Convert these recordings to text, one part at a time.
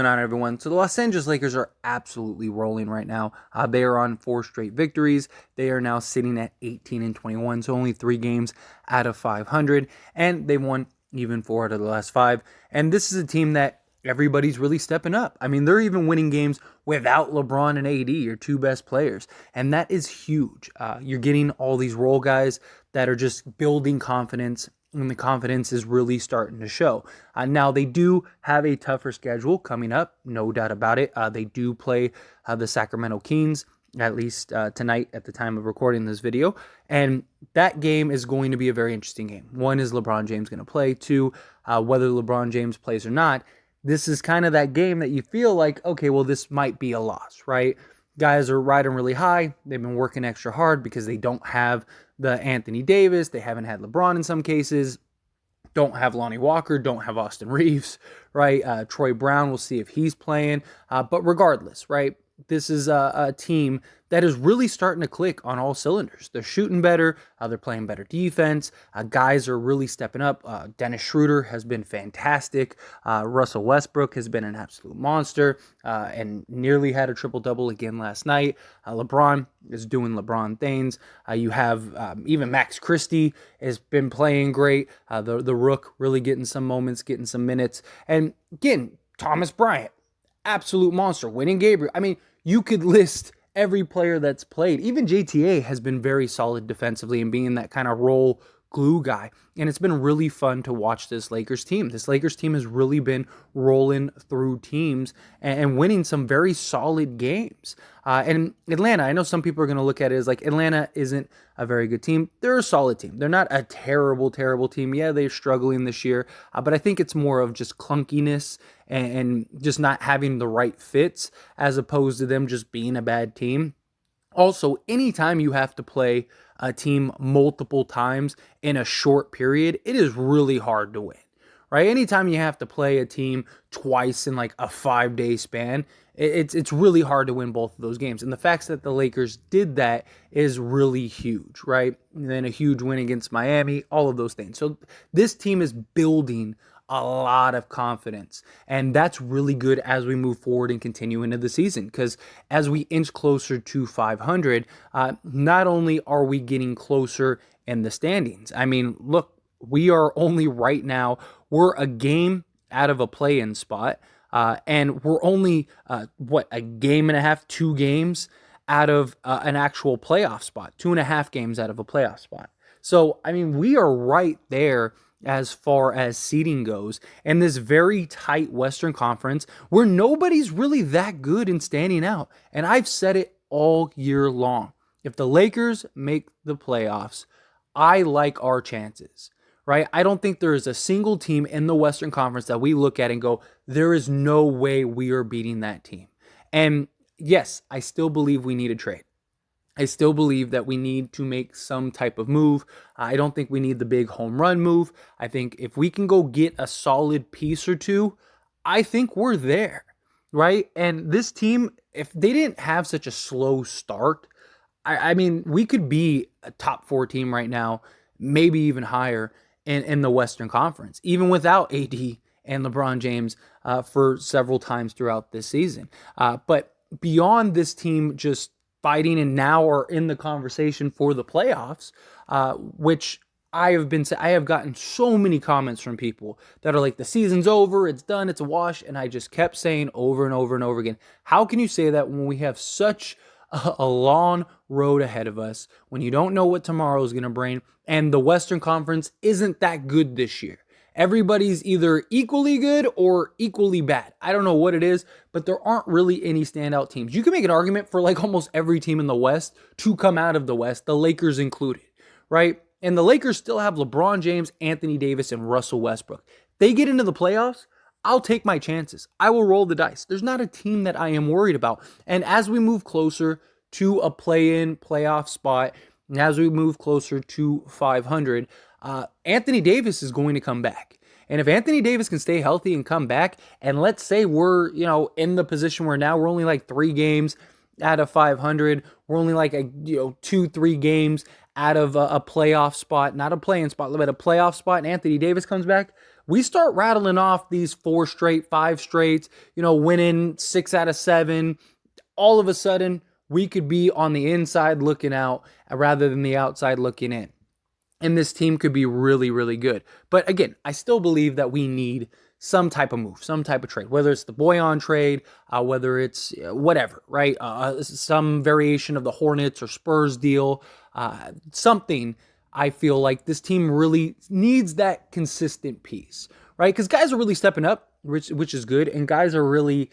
going on, everyone? So the Los Angeles Lakers are absolutely rolling right now. They are on 4 straight victories. They are now sitting at 18-21, so only 3 games out of 500, and they've won even 4 out of the last 5. And this is a team that everybody's really stepping up. I mean, they're even winning games without LeBron and AD, your 2 best players, and that is huge. You're getting all these role guys that are just building confidence, and the confidence is really starting to show. Now, they do have a tougher schedule coming up, no doubt about it. They do play the Sacramento Kings, at least tonight at the time of recording this video. And that game is going to be a very interesting game. One, is LeBron James going to play? 2, whether LeBron James plays or not, this is kind of that game that you feel like, okay, well, this might be a loss, right? Guys are riding really high. They've been working extra hard because they don't have the Anthony Davis. They haven't had LeBron in some cases. Don't have Lonnie Walker. Don't have Austin Reeves, right? Troy Brown, we'll see if he's playing. But regardless, right? This is a team that is really starting to click on all cylinders. They're shooting better. They're playing better defense. Guys are really stepping up. Dennis Schroeder has been fantastic. Russell Westbrook has been an absolute monster and nearly had a triple-double again last night. LeBron is doing LeBron things. You have even Max Christie has been playing great. The Rook really getting some moments, getting some minutes. And again, Thomas Bryant, absolute monster, winning Gabriel. I mean, you could list every player that's played. Even JTA has been very solid defensively and being that kind of role glue guy. And it's been really fun to watch this Lakers team. This Lakers team has really been rolling through teams and winning some very solid games. And Atlanta, I know some people are going to look at it as like Atlanta isn't a very good team. They're a solid team. They're not a terrible, terrible team. Yeah, they're struggling this year, but I think it's more of just clunkiness and just not having the right fits as opposed to them just being a bad team. Also, anytime you have to play a team multiple times in a short period, it is really hard to win, right? Anytime you have to play a team twice in like a 5-day span, it's really hard to win both of those games. And the fact that the Lakers did that is really huge, right? And then a huge win against Miami, all of those things. So this team is building a lot of confidence, and that's really good as we move forward and continue into the season, because as we inch closer to 500, not only are we getting closer in the standings, I mean, look, we are only right now, we're a game out of a play-in spot, and we're only, a game and a half, 2 games out of an actual playoff spot, 2.5 games out of a playoff spot. So, I mean, we are right there as far as seeding goes, in this very tight Western Conference where nobody's really that good in standing out. And I've said it all year long. If the Lakers make the playoffs, I like our chances, right? I don't think there is a single team in the Western Conference that we look at and go, there is no way we are beating that team. And yes, I still believe we need a trade. I still believe that we need to make some type of move. I don't think we need the big home run move. I think if we can go get a solid piece or two, I think we're there, right? And this team, if they didn't have such a slow start, I mean, we could be a top 4 team right now, maybe even higher in the Western Conference, even without AD and LeBron James for several times throughout this season. But beyond this team just fighting and now are in the conversation for the playoffs, which I have gotten so many comments from people that are like, the season's over, it's done, it's a wash. And I just kept saying over and over and over again, how can you say that when we have such a long road ahead of us, when you don't know what tomorrow is going to bring, and the Western Conference isn't that good this year? Everybody's either equally good or equally bad. I don't know what it is, but there aren't really any standout teams. You can make an argument for like almost every team in the West to come out of the West, the Lakers included, right? And the Lakers still have LeBron James, Anthony Davis, and Russell Westbrook. They get into the playoffs, I'll take my chances. I will roll the dice. There's not a team that I am worried about. And as we move closer to a play-in playoff spot, and as we move closer to 500, Anthony Davis is going to come back. And if Anthony Davis can stay healthy and come back, and let's say we're, in the position where now we're only like 3 games out of 500, we're only like 2-3 games out of a playoff spot, not a play-in spot, but a playoff spot, and Anthony Davis comes back, we start rattling off these 4 straight, 5 straights, winning 6 out of 7, all of a sudden we could be on the inside looking out rather than the outside looking in. And this team could be really, really good. But again, I still believe that we need some type of move, some type of trade, whether it's the Boyan trade, whether it's whatever, right? Some variation of the Hornets or Spurs deal, something. I feel like this team really needs that consistent piece, right? Because guys are really stepping up, which is good, and guys are really,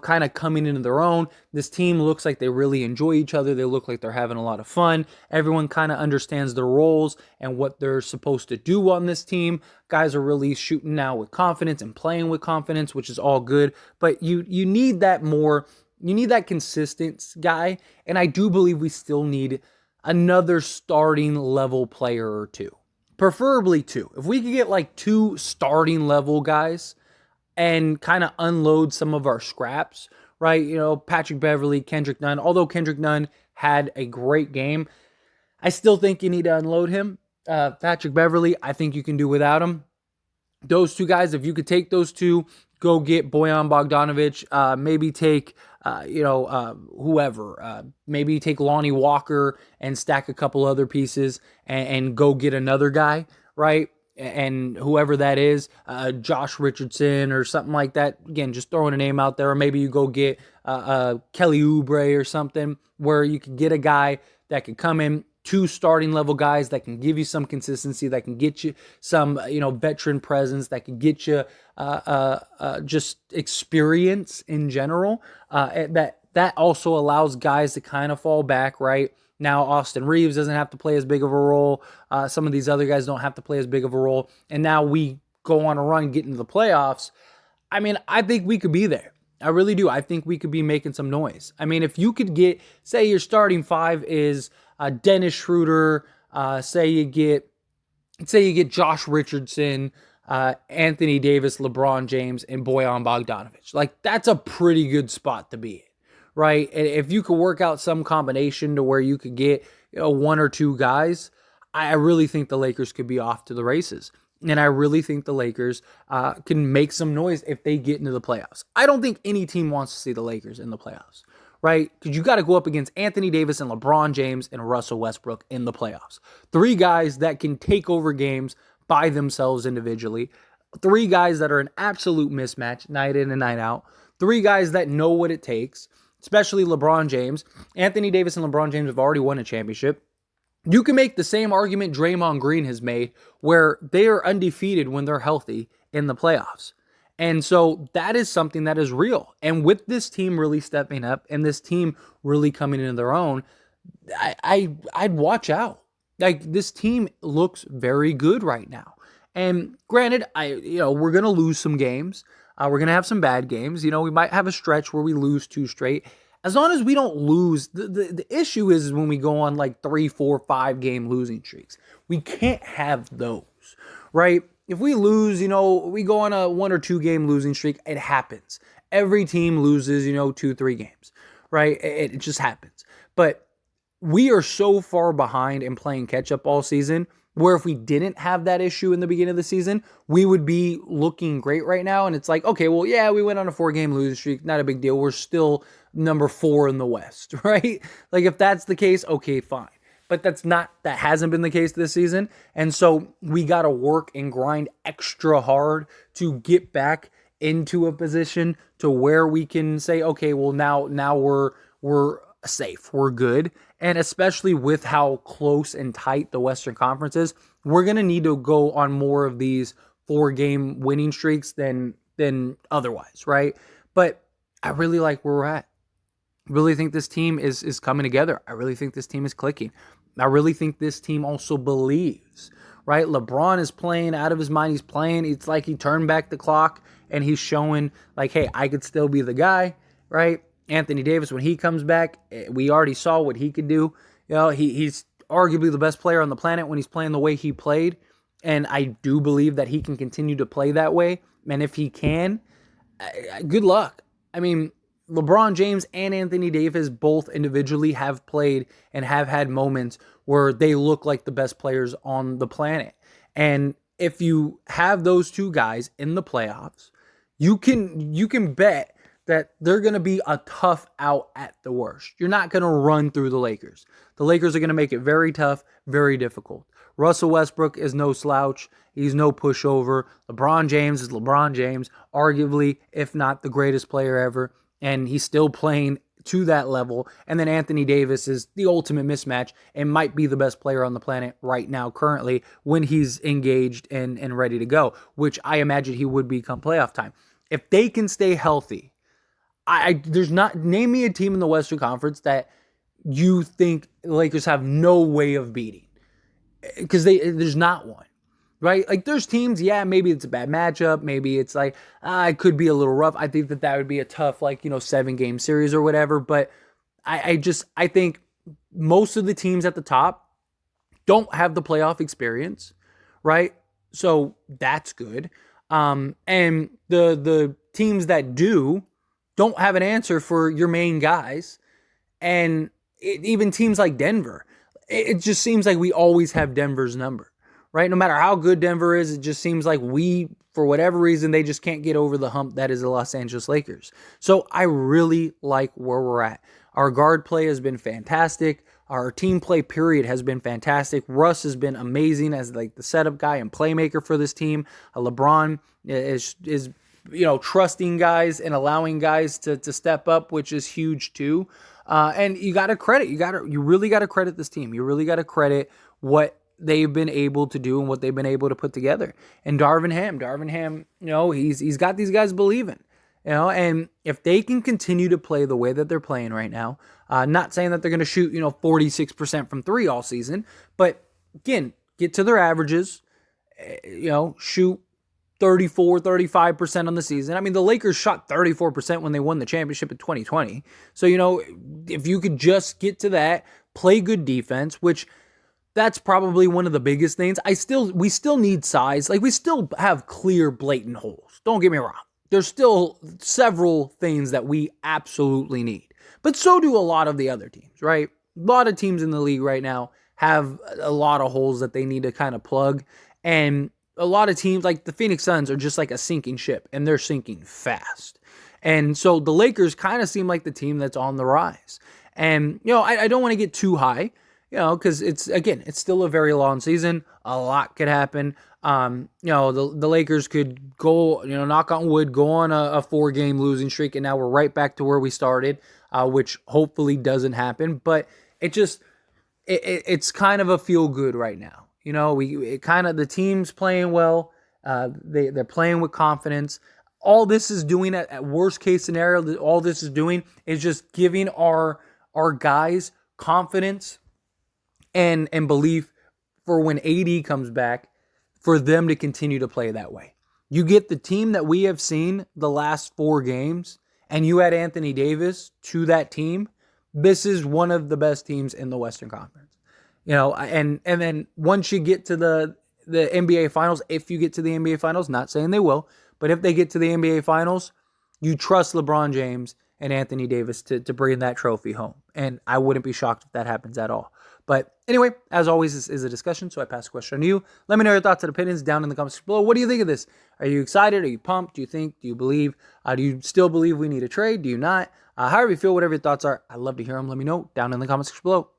kind of coming into their own. This team looks like they really enjoy each other. They look like they're having a lot of fun. Everyone kind of understands their roles and what they're supposed to do on this team. Guys are really shooting now with confidence and playing with confidence, which is all good. But you need that more. You need that consistent guy, and I do believe we still need another starting level player or two, preferably 2. If we could get like 2 starting level guys and kind of unload some of our scraps, right? Patrick Beverley, Kendrick Nunn. Although Kendrick Nunn had a great game, I still think you need to unload him. Patrick Beverley, I think you can do without him. Those 2 guys, if you could take those 2, go get Bojan Bogdanovic, maybe take, whoever, maybe take Lonnie Walker and stack a couple other pieces and go get another guy, right? And whoever that is, Josh Richardson or something like that. Again, just throwing a name out there. Or maybe you go get Kelly Oubre or something, where you could get a guy that could come in, 2 starting level guys that can give you some consistency, that can get you some, veteran presence, that can get you just experience in general. That also allows guys to kind of fall back, right? Now Austin Reeves doesn't have to play as big of a role. Some of these other guys don't have to play as big of a role. And now we go on a run, get into the playoffs. I mean, I think we could be there. I really do. I think we could be making some noise. I mean, if you could get, say your starting 5 is Dennis Schroeder, say you get Josh Richardson, Anthony Davis, LeBron James, and Bojan Bogdanovic. Like, that's a pretty good spot to be in, right? And if you could work out some combination to where you could get 1 or 2 guys, I really think the Lakers could be off to the races. And I really think the Lakers can make some noise if they get into the playoffs. I don't think any team wants to see the Lakers in the playoffs, right? Because you got to go up against Anthony Davis and LeBron James and Russell Westbrook in the playoffs. 3 guys that can take over games by themselves individually. 3 guys that are an absolute mismatch night in and night out. 3 guys that know what it takes, especially LeBron James. Anthony Davis and LeBron James have already won a championship. You can make the same argument Draymond Green has made, where they are undefeated when they're healthy in the playoffs. And so that is something that is real. And with this team really stepping up and this team really coming into their own, I'd watch out. Like, this team looks very good right now. And granted, we're going to lose some games. We're going to have some bad games. We might have a stretch where we lose 2 straight. As long as we don't lose, the issue is when we go on like 3, 4, 5 game losing streaks. We can't have those, right? If we lose, we go on a 1 or 2 game losing streak, it happens. Every team loses, 2, 3 games, right? It just happens. But we are so far behind in playing catch up all season, where if we didn't have that issue in the beginning of the season, we would be looking great right now. And it's like, okay, well, yeah, we went on a 4-game losing streak. Not a big deal. We're still number 4 in the West, right? Like, if that's the case, okay, fine. But that hasn't been the case this season. And so we got to work and grind extra hard to get back into a position to where we can say, okay, well, now we're safe. We're good. And especially with how close and tight the Western Conference is, we're going to need to go on more of these 4-game winning streaks than otherwise, right? But I really like where we're at. I really think this team is coming together. I really think this team is clicking. I really think this team also believes, right? LeBron is playing out of his mind. He's playing. It's like he turned back the clock and he's showing like, hey, I could still be the guy, right? Anthony Davis, when he comes back, we already saw what he could do. He's arguably the best player on the planet when he's playing the way he played. And I do believe that he can continue to play that way. And if he can, good luck. I mean, LeBron James and Anthony Davis both individually have played and have had moments where they look like the best players on the planet. And if you have those two guys in the playoffs, you can bet that they're going to be a tough out at the worst. You're not going to run through the Lakers. The Lakers are going to make it very tough, very difficult. Russell Westbrook is no slouch. He's no pushover. LeBron James is LeBron James, arguably, if not the greatest player ever, and he's still playing to that level. And then Anthony Davis is the ultimate mismatch and might be the best player on the planet right now currently when he's engaged and ready to go, which I imagine he would be come playoff time. If they can stay healthy, there's not, name me a team in the Western Conference that you think the Lakers have no way of beating, because there's not one, right? Like there's teams, yeah, maybe it's a bad matchup, maybe it's like it could be a little rough. I think that would be a tough 7-game series or whatever. But I think most of the teams at the top don't have the playoff experience, right? So that's good. And the teams that do don't have an answer for your main guys. And even teams like Denver, it just seems like we always have Denver's number, right? No matter how good Denver is, it just seems like for whatever reason, they just can't get over the hump that is the Los Angeles Lakers. So I really like where we're at. Our guard play has been fantastic. Our team play period has been fantastic. Russ has been amazing as the setup guy and playmaker for this team. LeBron is trusting guys and allowing guys to step up, which is huge too. And you really got to credit this team. You really got to credit what they've been able to do and what they've been able to put together. And Darvin Ham, he's got these guys believing, and if they can continue to play the way that they're playing right now, not saying that they're going to shoot, 46% from three all season, but again, get to their averages, shoot 34, 35% on the season. I mean, the Lakers shot 34% when they won the championship in 2020. So, if you could just get to that, play good defense, which that's probably one of the biggest things. We still need size. We still have clear, blatant holes. Don't get me wrong. There's still several things that we absolutely need. But so do a lot of the other teams, right? A lot of teams in the league right now have a lot of holes that they need to kind of plug. And a lot of teams like the Phoenix Suns are just like a sinking ship, and they're sinking fast. And so the Lakers kind of seem like the team that's on the rise. And, I don't want to get too high, because it's still a very long season. A lot could happen. The Lakers could go, knock on wood, go on a 4-game losing streak, and now we're right back to where we started, which hopefully doesn't happen. But it's kind of a feel good right now. The team's playing well. They're playing with confidence. All this is doing at worst case scenario, all this is doing is just giving our guys confidence and belief for when AD comes back, for them to continue to play that way. You get the team that we have seen the last 4 games, and you add Anthony Davis to that team. This is one of the best teams in the Western Conference. And then once you get to the NBA Finals, if you get to the NBA Finals, not saying they will, but if they get to the NBA Finals, you trust LeBron James and Anthony Davis to bring that trophy home. And I wouldn't be shocked if that happens at all. But anyway, as always, this is a discussion, so I pass the question on to you. Let me know your thoughts and opinions down in the comments below. What do you think of this? Are you excited? Are you pumped? Do you believe? Do you still believe we need a trade? Do you not? However you feel, whatever your thoughts are, I'd love to hear them. Let me know down in the comments below.